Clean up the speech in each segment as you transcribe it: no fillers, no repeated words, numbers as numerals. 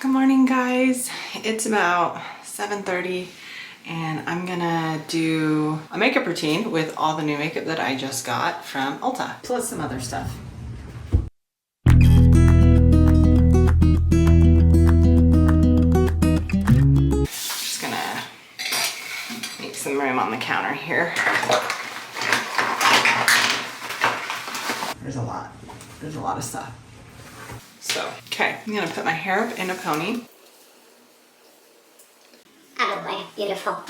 Good morning, guys. It's about 7:30 and I'm gonna do a makeup routine with all the new makeup that I just got from Ulta, plus some other stuff. Just gonna make some room on the counter here. There's a lot of stuff. So, okay, I'm gonna put my hair up in a pony. Attaboy, beautiful.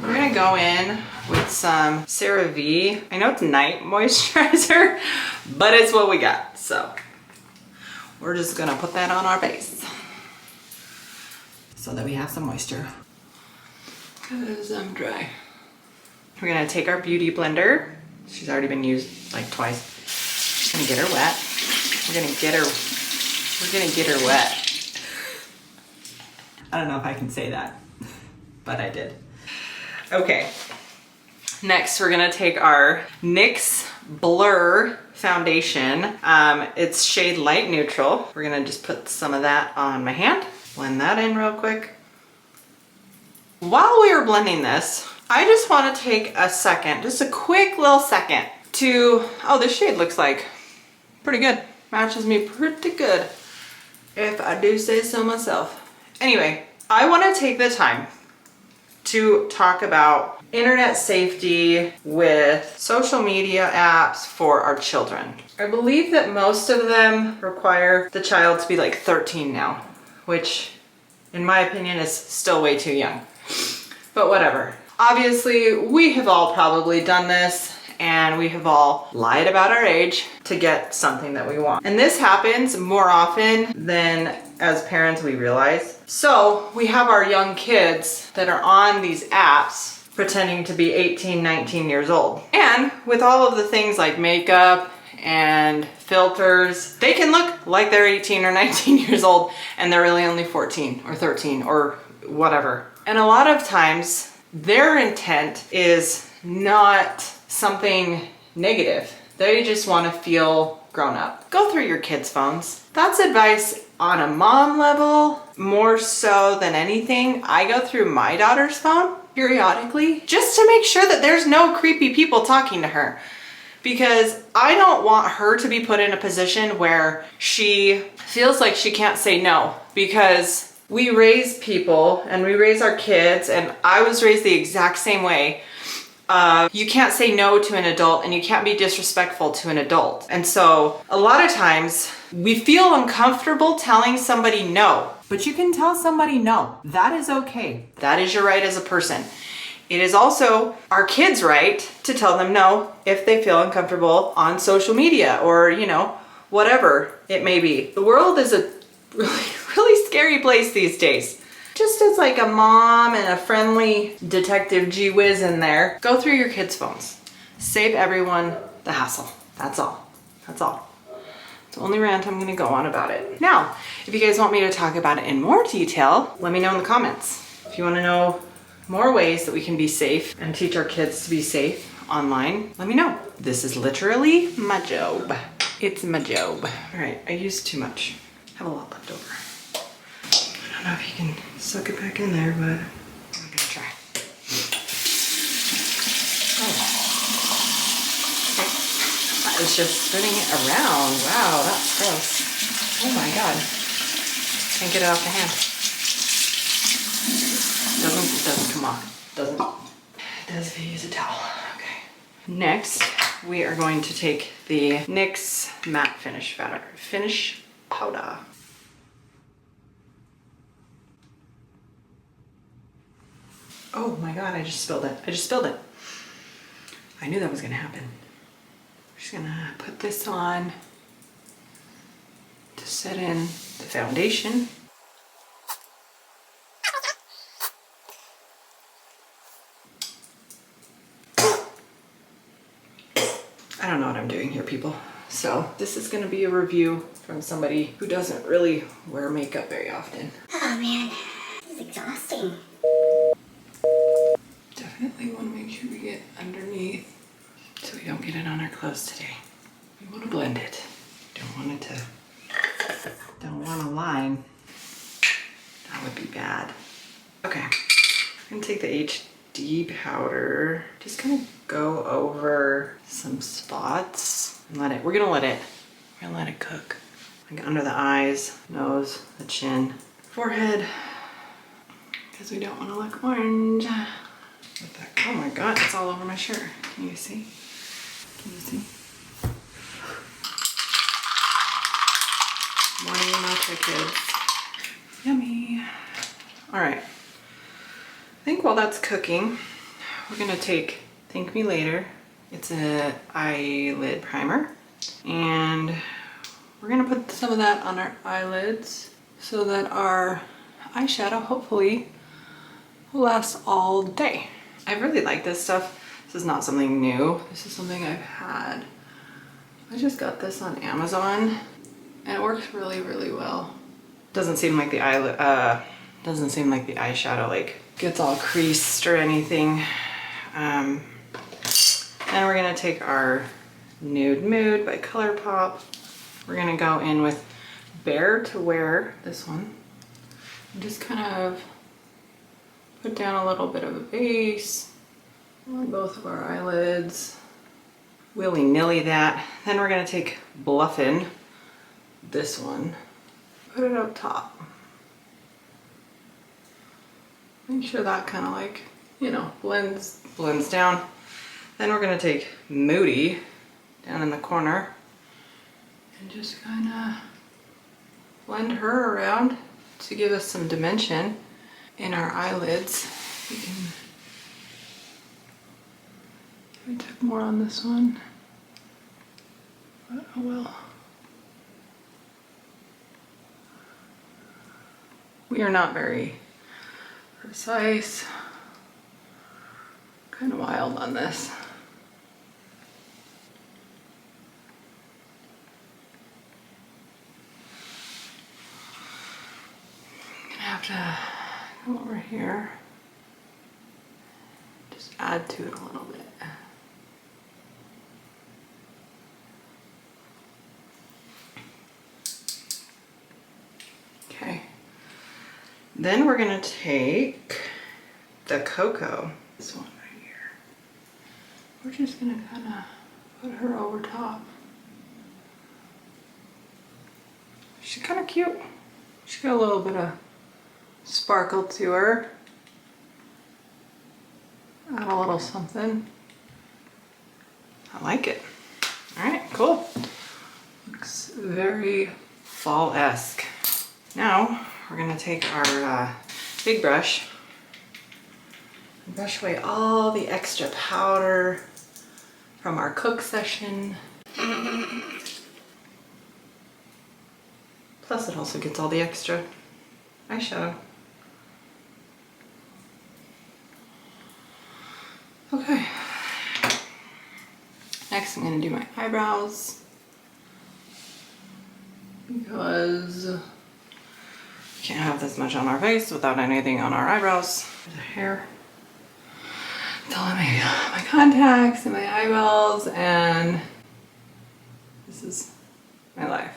We're gonna go in with some CeraVe. I know it's night moisturizer, but it's what we got. So we're just gonna put that on our face so that we have some moisture. Cause I'm dry. We're gonna take our beauty blender. She's already been used like twice. Just gonna get her wet. We're gonna get her wet. I don't know if I can say that, but I did. Okay, next we're gonna take our NYX Blur foundation. It's shade light neutral. We're gonna just put some of that on my hand. Blend that in real quick. While we were blending this, I just wanna take a second, just a quick little second to, oh, this shade looks like pretty good. Matches me pretty good, if I do say so myself. Anyway, I wanna take the time to talk about internet safety with social media apps for our children. I believe that most of them require the child to be like 13 now, which in my opinion is still way too young, but whatever. Obviously, we have all probably done this and we have all lied about our age to get something that we want. And this happens more often than as parents we realize. So we have our young kids that are on these apps pretending to be 18, 19 years old. And with all of the things like makeup and filters, they can look like they're 18 or 19 years old and they're really only 14 or 13 or whatever. And a lot of times their intent is not something negative. They just want to feel grown up. Go through your kids' phones. That's advice on a mom level, more so than anything. I go through my daughter's phone periodically just to make sure that there's no creepy people talking to her, because I don't want her to be put in a position where she feels like she can't say no, because we raise people and we raise our kids, and I was raised the exact same way. You can't say no to an adult and you can't be disrespectful to an adult. And so a lot of times we feel uncomfortable telling somebody no, but you can tell somebody no. That is okay. That is your right as a person. It is also our kids' right to tell them no if they feel uncomfortable on social media or, you know, whatever it may be. The world is a really scary place these days. Just as like a mom and a friendly detective gee whiz in there, go through your kids' phones. Save everyone the hassle. That's all. That's all. It's the only rant I'm gonna go on about it. Now, if you guys want me to talk about it in more detail, let me know in the comments. If you wanna know more ways that we can be safe and teach our kids to be safe online, let me know. This is literally my job. It's my job. All right, I used too much. I have a lot left over. I don't know if you can suck it back in there, but I'm gonna try. Oh. Okay. That was just spinning it around. Wow, that's gross. Oh my God. Can't get it off the hand. It doesn't come off. Doesn't. It does if you use a towel. Okay. Next, we are going to take the NYX matte finish powder. Oh my God, I just spilled it. I knew that was gonna happen. I'm just gonna put this on to set in the foundation. I don't know what I'm doing here, people. So this is gonna be a review from somebody who doesn't really wear makeup very often. Oh man, this is exhausting. Definitely want to make sure we get underneath so we don't get it on our clothes today. We want to blend it. Don't want a line. be bad. Okay, I'm gonna take the HD powder, just kind of go over some spots and we're gonna let it cook. Like under the eyes, nose, the chin, forehead, because we don't want to look orange. Oh my God, it's all over my shirt. Can you see? Can you see? Morning matcha, kids. Yummy. All right. I think while that's cooking, we're gonna take Thank Me Later. It's a eyelid primer, and we're gonna put some of that on our eyelids so that our eyeshadow hopefully will last all day. I really like this stuff. This is not something new. This is something I've had. I just got this on Amazon and it works really, really well. Doesn't seem like the eyeshadow like gets all creased or anything. Then we're gonna take our Nude Mood by ColourPop. We're gonna go in with Bare to Wear, this one. And just kind of put down a little bit of a base on both of our eyelids. Willy-nilly that. Then we're gonna take Bluffin', this one, put it up top. Make sure that kind of like, you know, blends down. Then we're gonna take Moody down in the corner and just kind of blend her around to give us some dimension in our eyelids. I took more on this one, but oh well. We are not very precise, kind of wild on this. I'm gonna have to go over here, just add to it a little bit. Okay. Then we're gonna take the Cocoa, this one right here. We're just gonna kind of put her over top. She's kind of cute. She's got a little bit of sparkle to her. Add a little something. I like it. All right, cool. Looks very fall-esque. Now we're gonna take our big brush and brush away all the extra powder from our cook session. Plus it also gets all the extra eyeshadow. Okay. Next I'm gonna do my eyebrows because can't have this much on our face without anything on our eyebrows. There's a hair. It's all in my contacts and my eyeballs, and this is my life.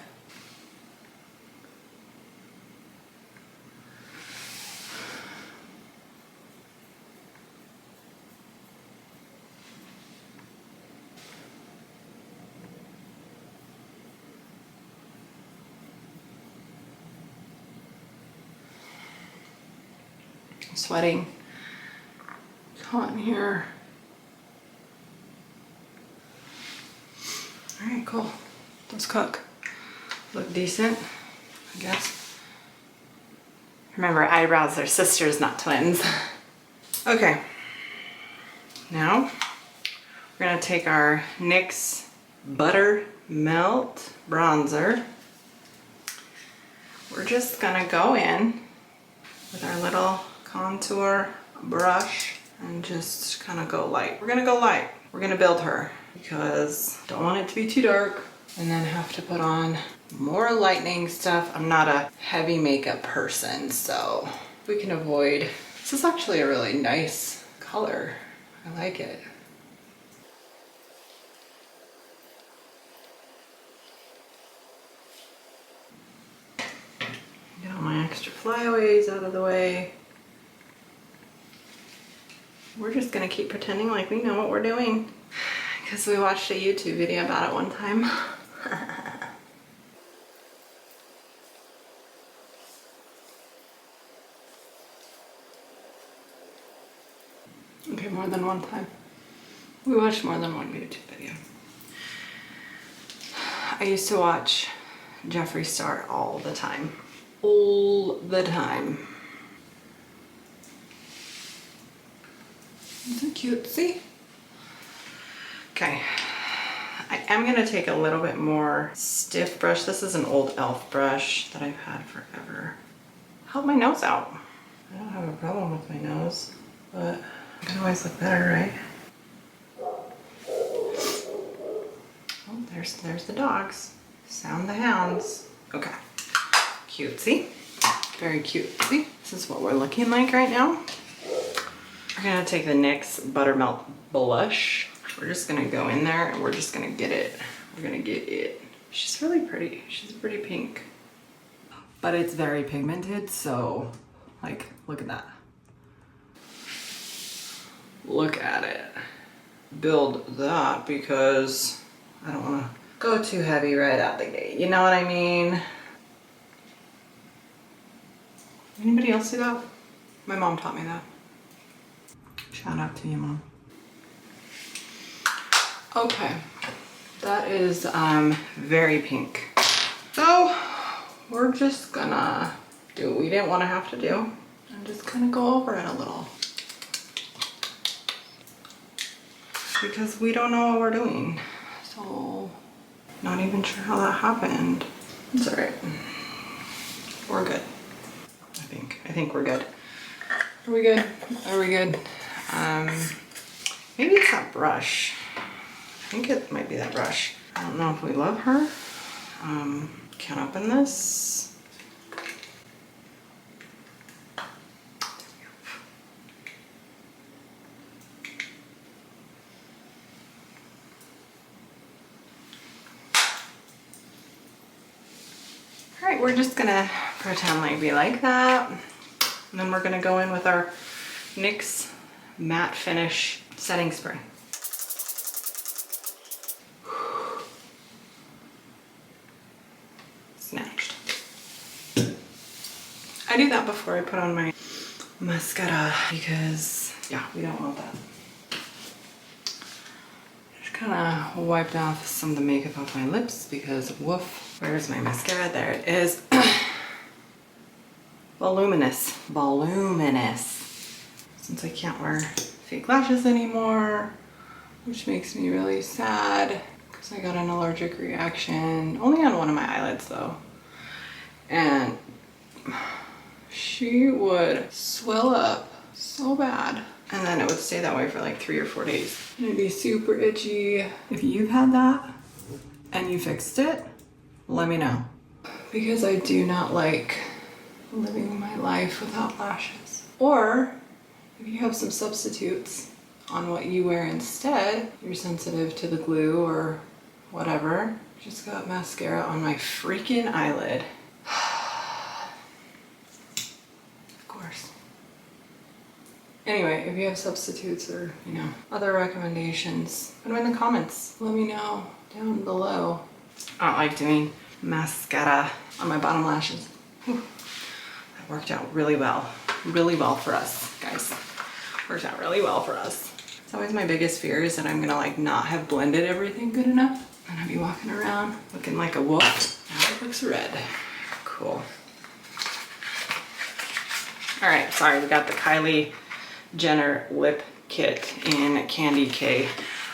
Sweating. It's hot in here. All right, cool. Let's cook. Look decent, I guess. Remember, eyebrows are sisters, not twins. Okay. Now, we're gonna take our NYX Butter Melt Bronzer. We're just gonna go in with our little contour brush and just kind of go light. We're gonna go light. We're gonna build her because don't want it to be too dark and then have to put on more lightening stuff. I'm not a heavy makeup person, so we can avoid. This is actually a really nice color. I like it. Get all my extra flyaways out of the way. We're just gonna keep pretending like we know what we're doing because we watched a YouTube video about it one time. Okay, more than one time. We watched more than one YouTube video. I used to watch Jeffree Star all the time. All the time. Isn't it cutesy? Okay. I am gonna take a little bit more stiff brush. This is an old e.l.f. brush that I've had forever. Help my nose out. I don't have a problem with my nose, but it can always look better, right? Oh, there's the dogs. Sound the hounds. Okay. Cutesy. Very cutesy. This is what we're looking like right now. We're gonna take the NYX Buttermelt Blush. We're just gonna go in there and we're just gonna get it. We're gonna get it. She's really pretty. She's pretty pink. But it's very pigmented, so like, look at that. Look at it. Build that because I don't wanna go too heavy right out the gate. You know what I mean? Anybody else do that? My mom taught me that. Shout out to you, Mom. Okay, that is very pink. So we're just gonna do what we didn't want to have to do and just kind of go over it a little. Because we don't know what we're doing. So not even sure how that happened. It's all right. We're good. I think we're good. Are we good? Are we good? Maybe it's that brush. I think it might be that brush. I don't know if we love her. Can't open this. All right, we're just gonna pretend like we like that. And then we're gonna go in with our NYX Matte Finish Setting Spray. Snatched. I do that before I put on my mascara because, yeah, we don't want that. Just kind of wiped off some of the makeup off my lips because woof. Where's my mascara? There it is. Voluminous. Voluminous. Since I can't wear fake lashes anymore, which makes me really sad because I got an allergic reaction. Only on one of my eyelids though. And she would swell up so bad. And then it would stay that way for like 3 or 4 days. And it'd be super itchy. If you've had that and you fixed it, let me know. Because I do not like living my life without lashes. Or if you have some substitutes on what you wear instead, you're sensitive to the glue or whatever, just got mascara on my freaking eyelid. Of course. Anyway, if you have substitutes or, you know, other recommendations, put them in the comments. Let me know down below. I don't like doing mascara on my bottom lashes. Whew. That worked out really well for us, guys. Worked out really well for us. It's always my biggest fear is that I'm gonna like not have blended everything good enough and I'll be walking around looking like a wolf. Now it looks red. Cool. All right, sorry, we got the Kylie Jenner lip kit in Candy K.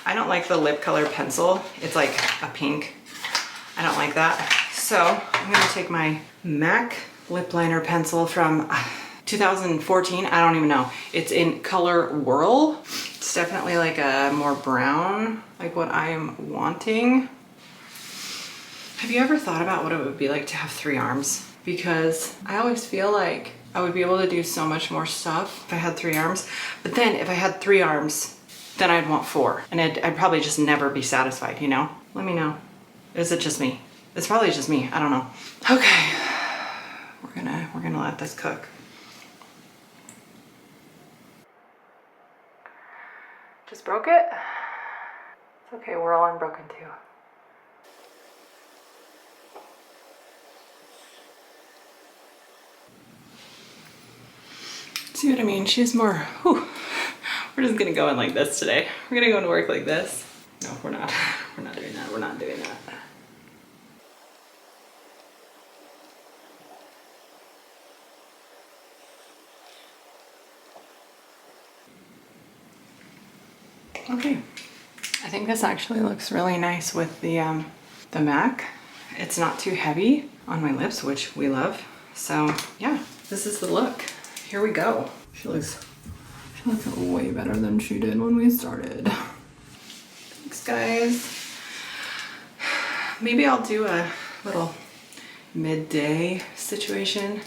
I don't like the lip color pencil. It's like a pink. I don't like that. So I'm gonna take my MAC lip liner pencil from 2014. I don't even know. It's in color Whirl. It's definitely like a more brown, like what I'm wanting. Have you ever thought about what it would be like to have 3 arms? Because I always feel like I would be able to do so much more stuff if I had 3 arms. But then if I had 3 arms, then I'd want 4. And I'd probably just never be satisfied, you know? Let me know. Is it just me? It's probably just me. I don't know. Okay. We're we're gonna let this cook. Just broke it? It's okay, we're all unbroken too. See what I mean? She's more, whew. We're just gonna go in like this today. We're gonna go into work like this. No, we're not. We're not doing that. We're not doing that. Okay. I think this actually looks really nice with the MAC. It's not too heavy on my lips, which we love. So yeah, this is the look. Here we go. She looks way better than she did when we started. Thanks, guys. Maybe I'll do a little midday situation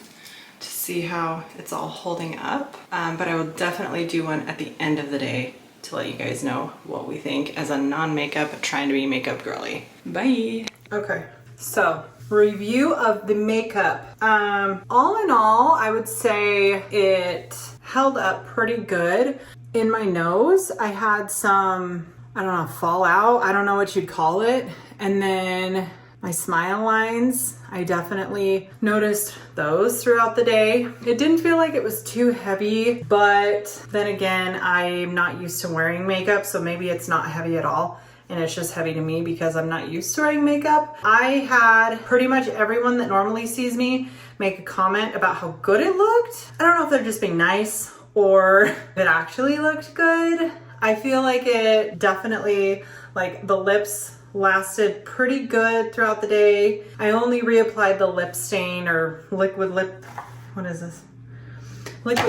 to see how it's all holding up. But I will definitely do one at the end of the day to let you guys know what we think as a non-makeup trying to be makeup girly. Bye. Okay, so review of the makeup. All in all, I would say it held up pretty good. In my nose, I had some, I don't know, fallout. I don't know what you'd call it. And then my smile lines, I definitely noticed those throughout the day. It didn't feel like it was too heavy, but then again, I'm not used to wearing makeup, so maybe it's not heavy at all. And it's just heavy to me because I'm not used to wearing makeup. I had pretty much everyone that normally sees me make a comment about how good it looked. I don't know if they're just being nice or if it actually looked good. I feel like it definitely, like the lips lasted pretty good throughout the day. I only reapplied the lip stain or liquid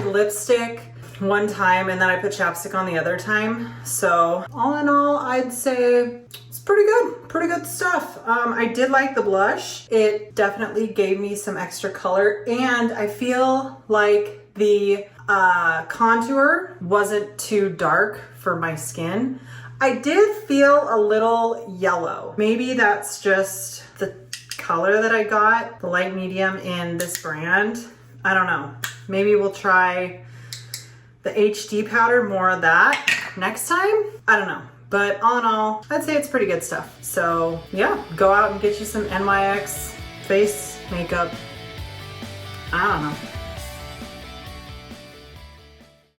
lipstick one time, and then I put chapstick on the other time. So all in all, I'd say it's pretty good stuff. I did like the blush. It definitely gave me some extra color, and I feel like the contour wasn't too dark for my skin. I did feel a little yellow. Maybe that's just the color that I got, the light medium in this brand. I don't know. Maybe we'll try the HD powder, more of that next time. I don't know. But all in all, I'd say it's pretty good stuff. So yeah, go out and get you some NYX face makeup. I don't know.